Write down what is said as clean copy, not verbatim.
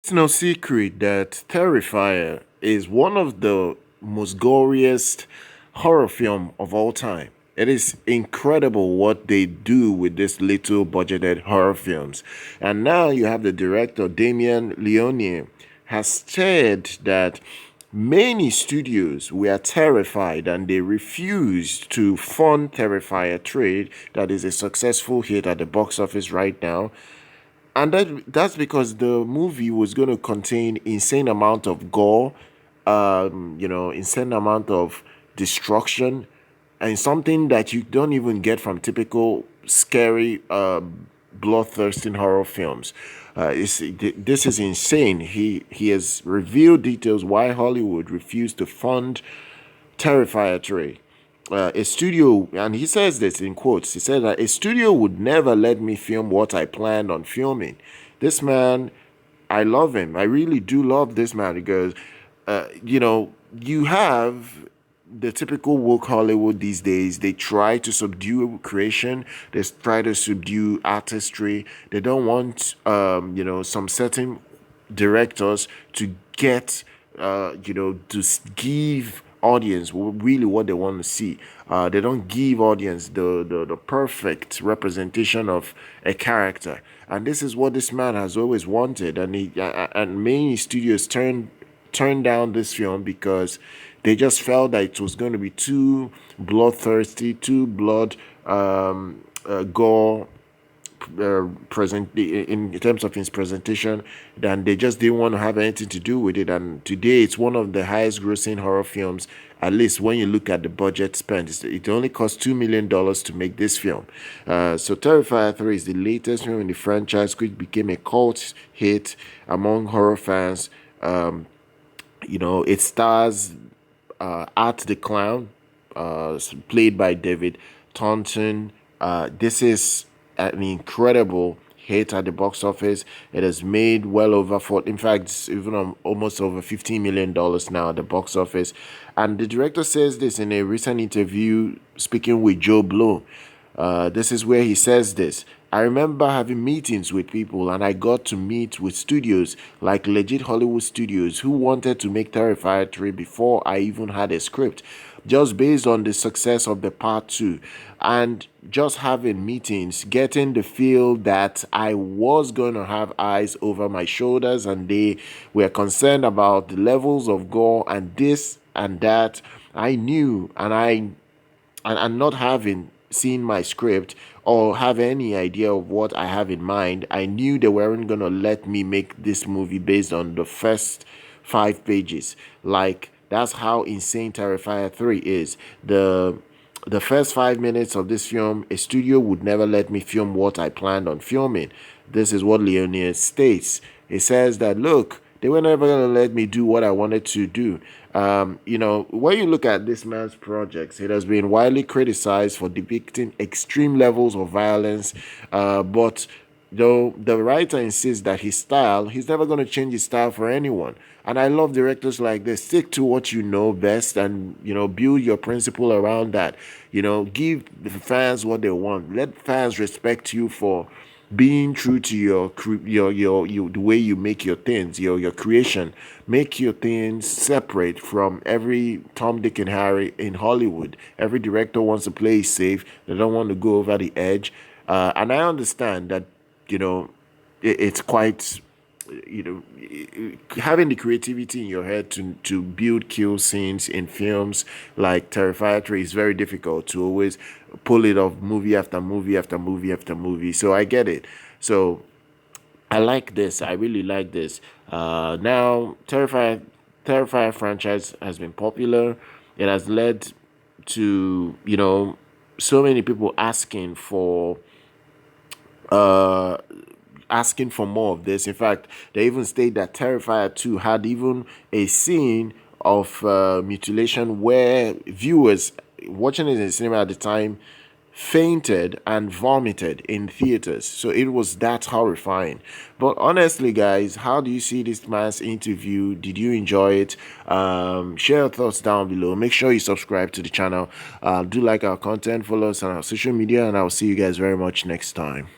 It's no secret that Terrifier is one of the most goriest horror film of all time. It is incredible what they do with this little budgeted horror films. And now you have the director Damien Leone has said that many studios were terrified and they refused to fund Terrifier trade that is a successful hit at the box office right now, and that's because the movie was going to contain insane amount of gore, insane amount of destruction, and something that you don't even get from typical scary, bloodthirsty horror films. This is insane. He has revealed details why Hollywood refused to fund Terrifier 3. A studio, and he says this in quotes, he said that a studio would never let me film what I planned on filming. This man, I love him. I really do love this man because, you have the typical woke Hollywood these days. They try to subdue creation. They try to subdue artistry. They don't want, some certain directors to get, to give audience really what they want to see. They don't give audience the perfect representation of a character, and this is what this man has always wanted. And and many studios turned down this film because they just felt that it was going to be too bloodthirsty, too gore present in terms of his presentation, then they just didn't want to have anything to do with it. And today it's one of the highest grossing horror films, at least when you look at the budget spent. It only cost $2 million to make this film. So Terrifier 3 is the latest film in the franchise, which became a cult hit among horror fans. It stars Art the Clown, played by David Taunton. This is an incredible hit at the box office. It has made well over in fact, it's even almost over $15 million now at the box office. And the director says this in a recent interview speaking with Joe Blow. This is where he says this. I remember having meetings with people, and I got to meet with studios, like legit Hollywood studios, who wanted to make Terrifier 3 before I even had a script, just based on the success of the part 2. And just having meetings, getting the feel that I was going to have eyes over my shoulders, and they were concerned about the levels of gore and this and that. I knew, and not having seen my script or have any idea of what I have in mind, I knew they weren't going to let me make this movie based on the first 5 pages. Like, that's how insane Terrifier 3 is. The first 5 minutes of this film, a studio would never let me film what I planned on filming. This is what Leone states. He says that, look, they were never going to let me do what I wanted to do. When you look at this man's projects, it has been widely criticized for depicting extreme levels of violence, but though the writer insists that he's never going to change his style for anyone. And I love directors like this. Stick to what you know best and, build your principle around that. Give the fans what they want. Let fans respect you for being true to the way you make your things, your creation. Make your things separate from every Tom, Dick, and Harry in Hollywood. Every director wants to play safe. They don't want to go over the edge. And I understand that, it's quite, having the creativity in your head to build kill scenes in films like Terrifier 3 is very difficult to always pull it off movie after movie after movie after movie. So I get it. So I like this. I really like this. Now Terrifier franchise has been popular. It has led to, so many people uh asking for more of this. In fact, they even state that Terrifier 2 had even a scene of mutilation where viewers watching it in the cinema at the time fainted and vomited in theaters. So it was that horrifying. But honestly, guys, how do you see this man's interview? Did you enjoy it? Share your thoughts down below. Make sure you subscribe to the channel. Do like our content, follow us on our social media, and I'll see you guys very much next time.